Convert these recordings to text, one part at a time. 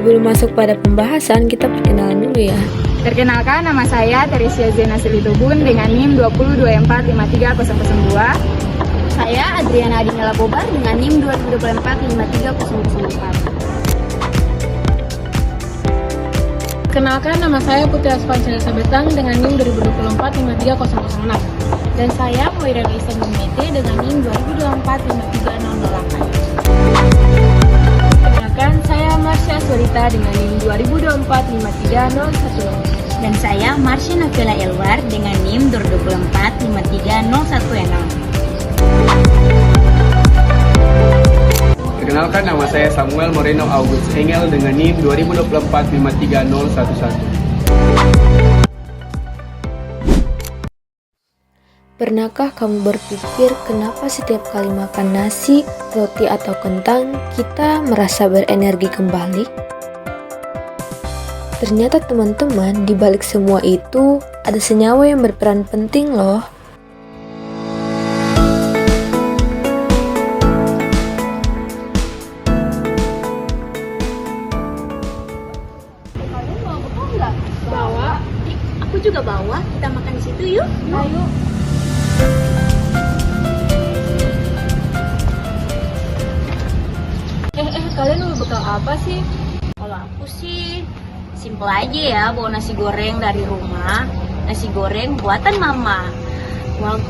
Sebelum masuk pada pembahasan, kita perkenalan dulu ya. Perkenalkan, nama saya Teresia Zena Selitubun dengan NIM 202453002. Saya Adriana Adinela Bobar dengan NIM 2024-53006. Kenalkan, nama saya Putri Aspancela Sabetang dengan NIM 2024-53006. Dan saya Moira Lisa Mumete dengan NIM 2024-53008. Kenalkan, saya Marsha Surita dengan NIM 2024-53010. Dan saya Marsha Navila Elwar dengan NIM 2024-53001. Perkenalkan, nama saya Samuel Moreno August Engel dengan NIM 2024-53011. Pernahkah kamu berpikir kenapa setiap kali makan nasi, roti, atau kentang, kita merasa berenergi kembali? Ternyata teman-teman, di balik semua itu, ada senyawa yang berperan penting loh. Kalian bawa bekal nggak? Bawa. Aku juga bawa. Kita makan di situ yuk. Ayo. Kalian mau bekal apa sih? Kalau aku sih simple aja ya, bawa nasi goreng dari rumah. Nasi goreng buatan mama.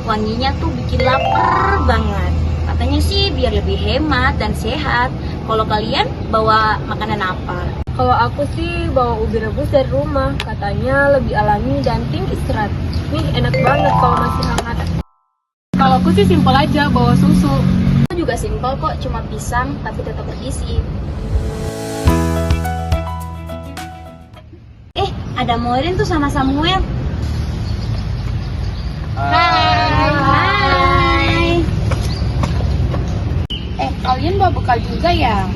Wanginya tuh bikin lapar banget. Katanya sih biar lebih hemat dan sehat. Kalau kalian bawa makanan apa? Kalau aku sih bawa ubi rebus dari rumah. Katanya lebih alami dan tinggi serat. Nih enak banget kalau masih hangat. Kalau aku sih simpel aja, bawa susu. Aku juga simpel kok, cuma pisang tapi tetap bergizi. Ada Moirin tuh sama Samuel. Hai. Kalian bawa bekal juga ya?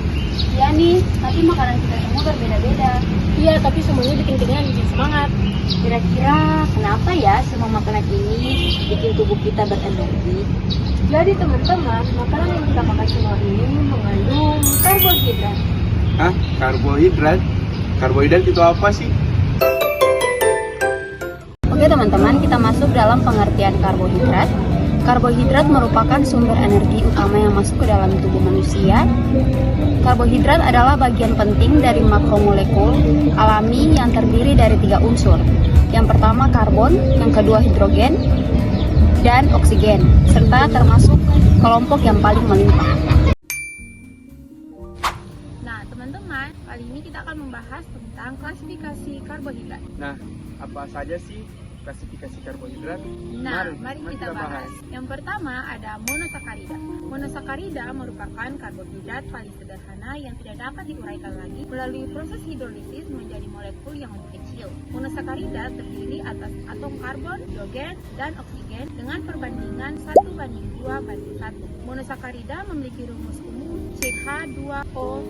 Ya nih, tapi makanan kita semua berbeda-beda. Iya, tapi semuanya bikin kenyang, bikin semangat. Kira-kira kenapa ya semua makanan ini bikin tubuh kita berenergi? Jadi teman-teman, makanan yang kita makan semua ini mengandung karbohidrat. Hah? Karbohidrat? Karbohidrat itu apa sih? Oke teman-teman, kita masuk dalam pengertian karbohidrat. Karbohidrat merupakan sumber energi utama yang masuk ke dalam tubuh manusia. Karbohidrat adalah bagian penting dari makromolekul alami yang terdiri dari 3 unsur. Yang pertama karbon, yang kedua hidrogen, dan oksigen, serta termasuk kelompok yang paling melimpah. Nah teman-teman, kali ini kita akan membahas tentang klasifikasi karbohidrat. Nah, apa saja sih klasifikasi karbohidrat? Nah, mari kita bahas. Yang pertama ada monosakarida. Monosakarida merupakan karbohidrat paling sederhana yang tidak dapat diuraikan lagi melalui proses hidrolisis menjadi molekul yang lebih kecil. Monosakarida terdiri atas atom karbon, hidrogen, dan oksigen dengan perbandingan 1:2:1. Monosakarida memiliki rumus umum CH2ON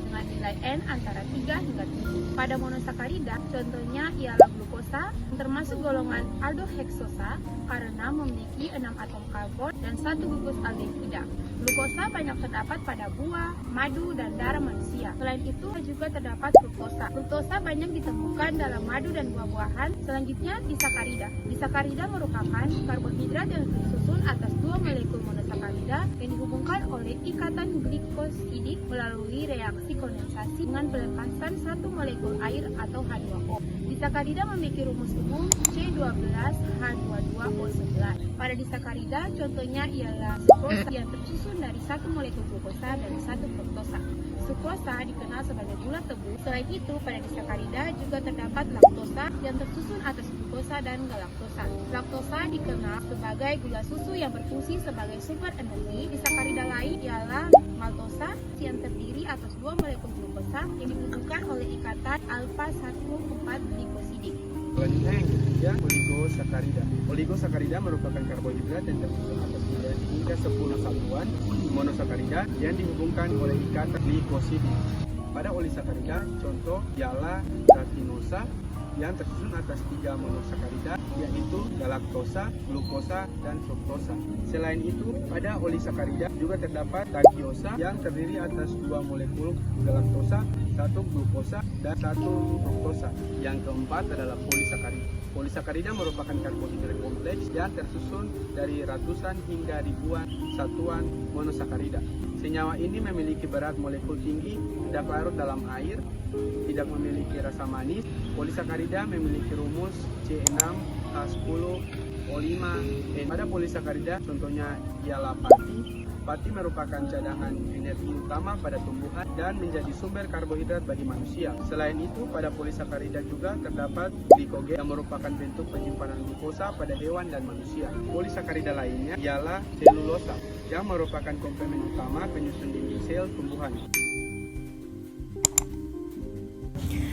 dengan nilai N antara 3 hingga 7. Pada monosakarida, contohnya ialah glukosa, termasuk golongan aldoheksosa karena memiliki 6 atom karbon dan 1 gugus aldehida. Glukosa banyak terdapat pada buah, madu, dan darah manusia. Selain itu juga terdapat fruktosa. Fruktosa banyak ditemukan dalam madu dan buah-buahan. Selanjutnya disakarida. Disakarida merupakan karbohidrat yang disusun atas 2 molekul monosakarida yang dihubungkan oleh ikatan glikosidik melalui reaksi kondensasi dengan pelepasan 1 molekul air atau H2O. Disakarida memiliki rumus umum C12H22O11. Pada disakarida, contohnya ialah sukrosa yang tersusun dari 1 molekul glukosa dan 1 fruktosa. Sukrosa dikenal sebagai gula tebu. Selain itu, pada disakarida juga terdapat laktosa yang tersusun atas glukosa dan galaktosa. Laktosa dikenal sebagai gula susu yang berfungsi sebagai sumber energi. Disakarida lain ialah maltosa yang terdiri atas 2 molekul glukosa yang dihubungkan oleh ikatan alpha-1,4-glikosidik. Selanjutnya yang ketiga, oligosakarida. Oligosakarida merupakan karbohidrat yang tersusun atas hingga 10 satuan monosakarida yang dihubungkan oleh ikatan glikosidik. Pada oligosakarida, contoh ialah rafinosa yang tersusun atas 3 monosakarida yaitu galaktosa, glukosa, dan fruktosa. Selain itu, pada olisakarida juga terdapat takiosa yang terdiri atas 2 molekul galaktosa, 1 glukosa, dan 1 fruktosa. Yang keempat adalah polisakarida. Polisakarida merupakan karbohidrat kompleks yang tersusun dari ratusan hingga ribuan satuan monosakarida. Senyawa ini memiliki berat molekul tinggi, tidak larut dalam air, tidak memiliki rasa manis. Polisakarida memiliki rumus C6H10O5N. Pada polisakarida contohnya ialah pati. Pati merupakan cadangan energi utama pada tumbuhan dan menjadi sumber karbohidrat bagi manusia. Selain itu, pada polisakarida juga terdapat glikogen yang merupakan bentuk penyimpanan glukosa pada hewan dan manusia. Polisakarida lainnya ialah selulosa yang merupakan komplemen utama penyusun dinding sel tumbuhan.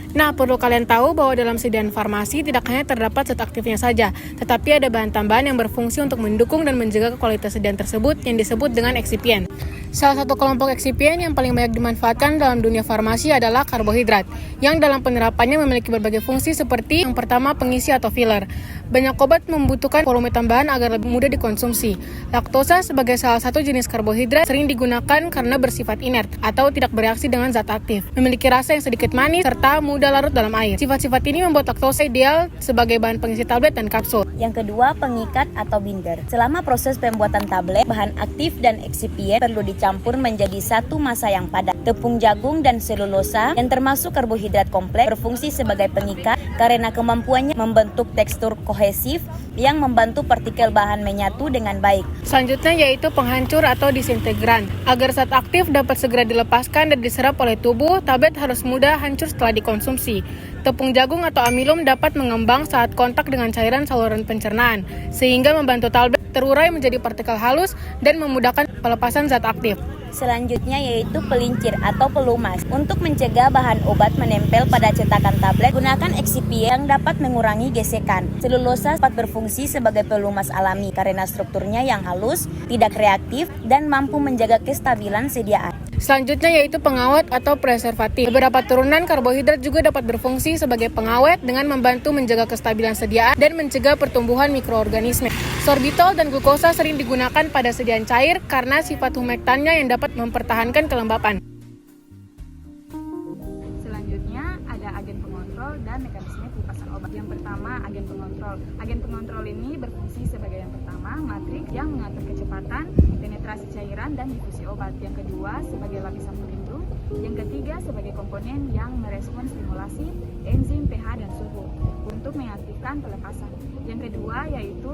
Nah, perlu kalian tahu bahwa dalam sediaan farmasi tidak hanya terdapat zat aktifnya saja, tetapi ada bahan tambahan yang berfungsi untuk mendukung dan menjaga kualitas sediaan tersebut yang disebut dengan eksipien. Salah satu kelompok eksipien yang paling banyak dimanfaatkan dalam dunia farmasi adalah karbohidrat, yang dalam penerapannya memiliki berbagai fungsi seperti yang pertama pengisi atau filler. Banyak obat membutuhkan volume tambahan agar lebih mudah dikonsumsi. Laktosa sebagai salah satu jenis karbohidrat sering digunakan karena bersifat inert atau tidak bereaksi dengan zat aktif, memiliki rasa yang sedikit manis, serta mudah larut dalam air. Sifat-sifat ini membuat laktosa ideal sebagai bahan pengisi tablet dan kapsul. Yang kedua, pengikat atau binder. Selama proses pembuatan tablet, bahan aktif dan eksipien perlu dicampur menjadi satu massa yang padat. Tepung jagung dan selulosa yang termasuk karbohidrat kompleks berfungsi sebagai pengikat karena kemampuannya membentuk tekstur kohesif yang membantu partikel bahan menyatu dengan baik. Selanjutnya yaitu penghancur atau disintegran. Agar zat aktif dapat segera dilepaskan dan diserap oleh tubuh, tablet harus mudah hancur setelah dikonsumsi. Tepung jagung atau amilum dapat mengembang saat kontak dengan cairan saluran pencernaan, sehingga membantu tablet terurai menjadi partikel halus dan memudahkan pelepasan zat aktif. Selanjutnya yaitu pelincir atau pelumas. Untuk mencegah bahan obat menempel pada cetakan tablet, gunakan eksipien yang dapat mengurangi gesekan. Selulosa dapat berfungsi sebagai pelumas alami karena strukturnya yang halus, tidak reaktif, dan mampu menjaga kestabilan sediaan. Selanjutnya yaitu pengawet atau preservatif. Beberapa turunan karbohidrat juga dapat berfungsi sebagai pengawet dengan membantu menjaga kestabilan sediaan dan mencegah pertumbuhan mikroorganisme. Sorbitol dan glukosa sering digunakan pada sediaan cair karena sifat humektannya yang dapat mempertahankan kelembapan. Selanjutnya ada agen pengontrol dan mekanisme pelepasan obat. Yang pertama, agen pengontrol. Agen pengontrol ini berfungsi sebagai yang pertama, matriks yang mengatur kecepatan, penetrasi cairan dan difusi obat. Yang kedua, sebagai lapisan pelindung. Yang ketiga, sebagai komponen yang merespon stimulasi, enzim, pH, dan suhu untuk mengaktifkan pelepasan. Yang kedua yaitu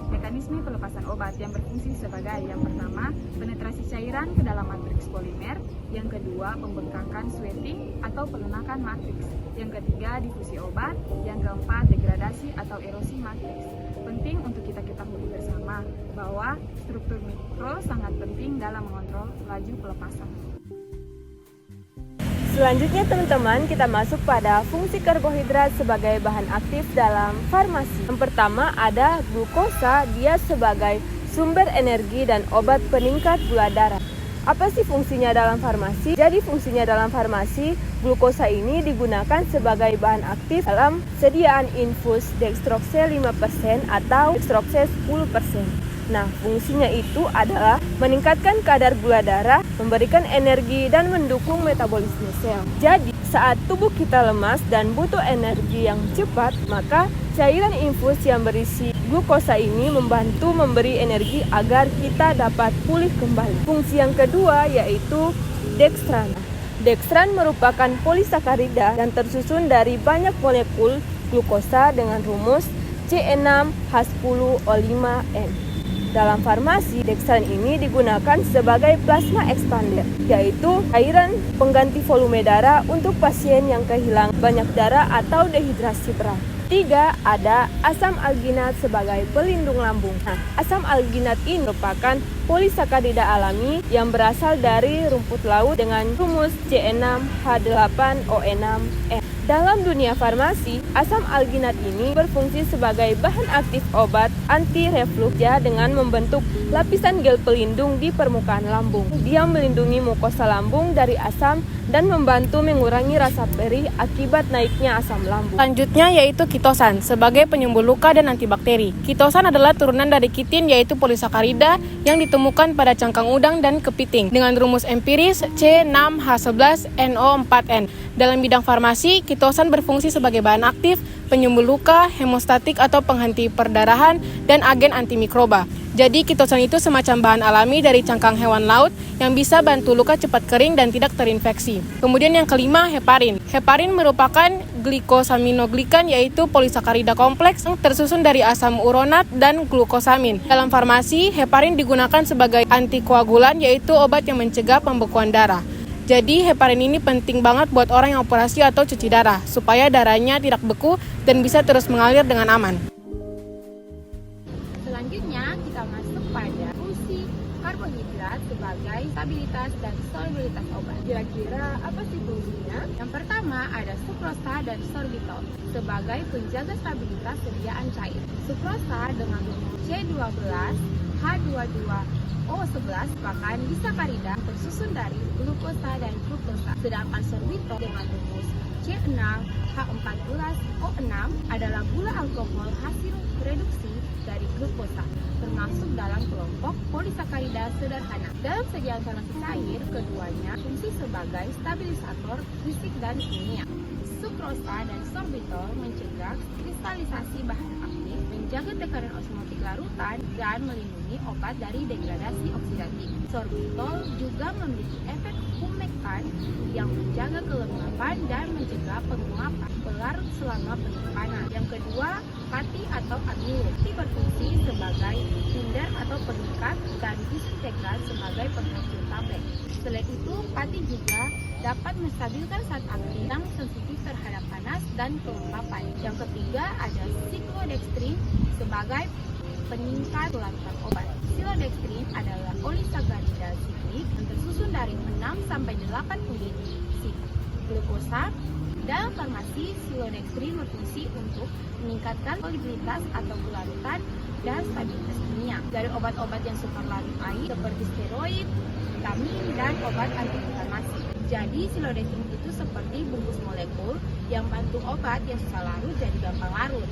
mekanisme pelepasan obat yang berfungsi sebagai yang pertama, penetrasi cairan ke dalam matriks polimer. Yang kedua, pembengkakan sweating atau pelunakan matriks. Yang ketiga, difusi obat. Yang keempat, degradasi atau erosi matriks. Penting untuk kita ketahui bersama bahwa struktur mikro sangat penting dalam mengontrol laju pelepasan. Selanjutnya teman-teman, kita masuk pada fungsi karbohidrat sebagai bahan aktif dalam farmasi. Yang pertama ada glukosa, dia sebagai sumber energi dan obat peningkat gula darah. Apa sih fungsinya dalam farmasi? Jadi fungsinya dalam farmasi, glukosa ini digunakan sebagai bahan aktif dalam sediaan infus dextroxel 5% atau dextroxel 10%. Nah, fungsinya itu adalah meningkatkan kadar gula darah, memberikan energi, dan mendukung metabolisme sel. Jadi, saat tubuh kita lemas dan butuh energi yang cepat, maka cairan infus yang berisi glukosa ini membantu memberi energi agar kita dapat pulih kembali. Fungsi yang kedua yaitu dextran. Dextran merupakan polisakarida dan tersusun dari banyak molekul glukosa dengan rumus C6H10O5N. Dalam farmasi, dextran ini digunakan sebagai plasma expander, yaitu cairan pengganti volume darah untuk pasien yang kehilangan banyak darah atau dehidrasi berat. 3. Ada asam alginat sebagai pelindung lambung. Nah, asam alginat ini merupakan polisakarida alami yang berasal dari rumput laut dengan rumus C6H8O6N. Dalam dunia farmasi, asam alginat ini berfungsi sebagai bahan aktif obat anti-reflux dengan membentuk lapisan gel pelindung di permukaan lambung. Dia melindungi mukosa lambung dari asam dan membantu mengurangi rasa perih akibat naiknya asam lambung. Selanjutnya yaitu kitosan sebagai penyembuh luka dan antibakteri. Kitosan adalah turunan dari kitin yaitu polisakarida yang ditemukan pada cangkang udang dan kepiting dengan rumus empiris C6H11NO4N. Dalam bidang farmasi, kitosan berfungsi sebagai bahan aktif, penyembuh luka, hemostatik atau penghenti perdarahan, dan agen antimikroba. Jadi kitosan itu semacam bahan alami dari cangkang hewan laut yang bisa bantu luka cepat kering dan tidak terinfeksi. Kemudian yang kelima, heparin. Heparin merupakan glikosaminoglikan yaitu polisakarida kompleks yang tersusun dari asam uronat dan glukosamin. Dalam farmasi, heparin digunakan sebagai antikoagulan yaitu obat yang mencegah pembekuan darah. Jadi heparin ini penting banget buat orang yang operasi atau cuci darah supaya darahnya tidak beku dan bisa terus mengalir dengan aman. Selanjutnya kita masuk pada fungsi karbohidrat sebagai stabilitas dan solubilitas obat. Kira-kira apa sih fungsinya? Yang pertama ada sukrosa dan sorbitol sebagai penjaga stabilitas sediaan cair. Sukrosa dengan rumus C12H22O11 merupakan disakarida tersusun dari glukosa dan fruktosa. Sedangkan sorbitol dengan rumus C6H14O6 adalah gula alkohol hasil reduksi dari glukosa, termasuk dalam kelompok polisakarida sederhana. Dalam sajian farmasi cair, keduanya fungsi sebagai stabilisator fisik dan kimia. Sukrosa dan sorbitol mencegah kristalisasi bahan aktif, menjaga tekanan osmotik larutan, dan melindungi obat dari degradasi oksidatif. Sorbitol juga memiliki efek humektan yang menjaga kelembapan dan mencegah penguapan pelarut selama penyimpanan. Yang kedua, pati atau amilus berfungsi sebagai binder atau pengikat dan disintegran sebagai penghasil tablet. Selain itu, pati juga dapat menstabilkan zat aktif yang sensitif terhadap panas dan kelembapan. Yang ketiga ada siklodextrin sebagai peningkat larutan obat. Siklodextrin adalah olisakarida siklik yang tersusun dari 6-8 unit glukosa. Dalam farmasi, siklodextrin berfungsi untuk meningkatkan solubilitas atau kelarutan dan stabilitas kimia dari obat-obat yang sukar larut air seperti steroid, vitamin, dan obat antiinflamasi. Jadi siklodextrin itu seperti bungkus molekul yang bantu obat yang susah larut jadi gampang larut.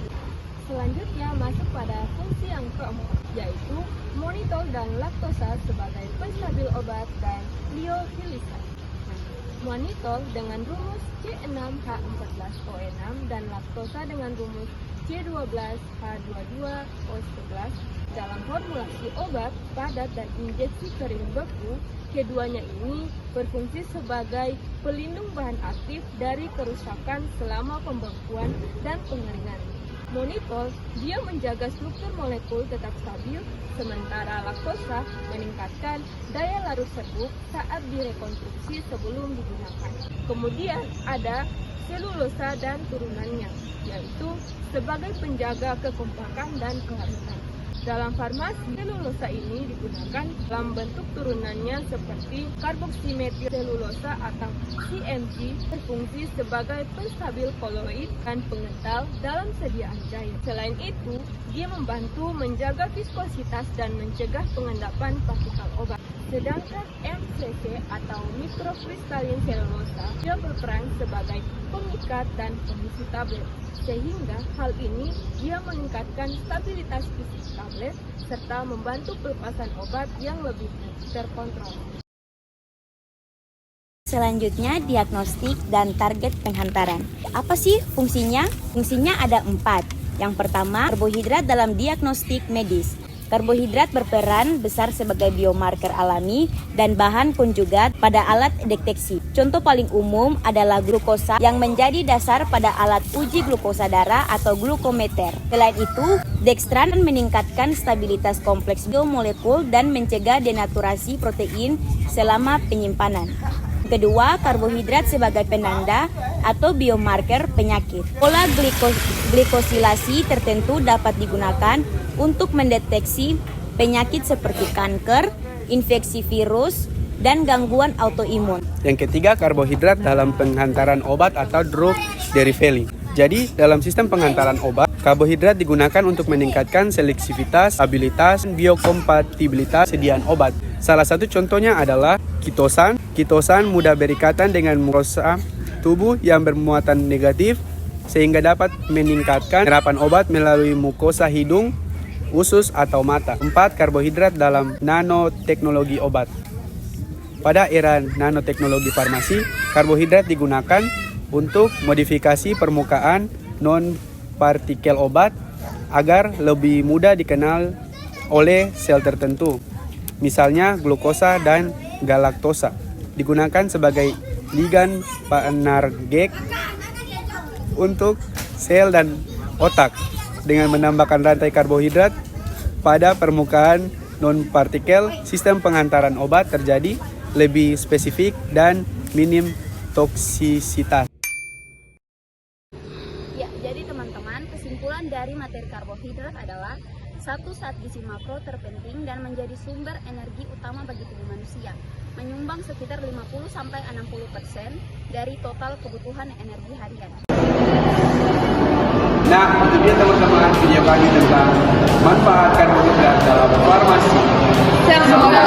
Selanjutnya masuk pada fungsi yang keempat, yaitu monitol dan laktosa sebagai penstabil obat dan liofilisan. Monitol dengan rumus C6H14O6 dan laktosa dengan rumus C12H22O11 dalam formulasi obat padat dan injeksi kering beku. Keduanya ini berfungsi sebagai pelindung bahan aktif dari kerusakan selama pembekuan dan pengeringan. Monitol, dia menjaga struktur molekul tetap stabil, sementara laktosa meningkatkan daya larut serbuk saat direkonstruksi sebelum digunakan. Kemudian ada selulosa dan turunannya, yaitu sebagai penjaga kekompakan dan kelarutan. Dalam farmasi, selulosa ini digunakan dalam bentuk turunannya seperti karboksimetil selulosa atau CMG, berfungsi sebagai penstabil koloid dan pengental dalam sediaan cair. Selain itu, dia membantu menjaga viskositas dan mencegah pengendapan partikel obat. Sedangkan MCC atau mikrokristalin selulosa, dia berperan sebagai pengikat dan pengisi tablet. Sehingga hal ini dia meningkatkan stabilitas fisik tablet serta membantu pelepasan obat yang lebih terkontrol. Selanjutnya, diagnostik dan target penghantaran. Apa sih fungsinya? Fungsinya ada 4. Yang pertama, karbohidrat dalam diagnostik medis. Karbohidrat berperan besar sebagai biomarker alami dan bahan konjugat pada alat deteksi. Contoh paling umum adalah glukosa yang menjadi dasar pada alat uji glukosa darah atau glukometer. Selain itu, dextran meningkatkan stabilitas kompleks biomolekul dan mencegah denaturasi protein selama penyimpanan. Kedua, karbohidrat sebagai penanda atau biomarker penyakit. Pola glikosilasi tertentu dapat digunakan untuk mendeteksi penyakit seperti kanker, infeksi virus, dan gangguan autoimun. Yang ketiga, karbohidrat dalam penghantaran obat atau drug derivaling. Jadi, dalam sistem pengantaran obat, karbohidrat digunakan untuk meningkatkan seleksivitas, stabilitas, dan biokompatibilitas sediaan obat. Salah satu contohnya adalah kitosan. Kitosan mudah berikatan dengan mukosa tubuh yang bermuatan negatif sehingga dapat meningkatkan penyerapan obat melalui mukosa hidung, usus, atau mata. 4. Karbohidrat dalam nanoteknologi obat. Pada era nanoteknologi farmasi, karbohidrat digunakan untuk modifikasi permukaan non-partikel obat agar lebih mudah dikenal oleh sel tertentu. Misalnya glukosa dan galaktosa digunakan sebagai ligan penergek untuk sel dan otak. Dengan menambahkan rantai karbohidrat pada permukaan non-partikel, sistem pengantaran obat terjadi lebih spesifik dan minim toksisitas. Ya, jadi teman-teman, kesimpulan dari materi karbohidrat adalah satu, zat gizi makro terpenting dan menjadi sumber energi utama bagi tubuh manusia, menyumbang sekitar 50-60% dari total kebutuhan energi harian. Nah, itu dia teman-teman video kami tentang manfaat karbohidrat dalam farmasi. Semoga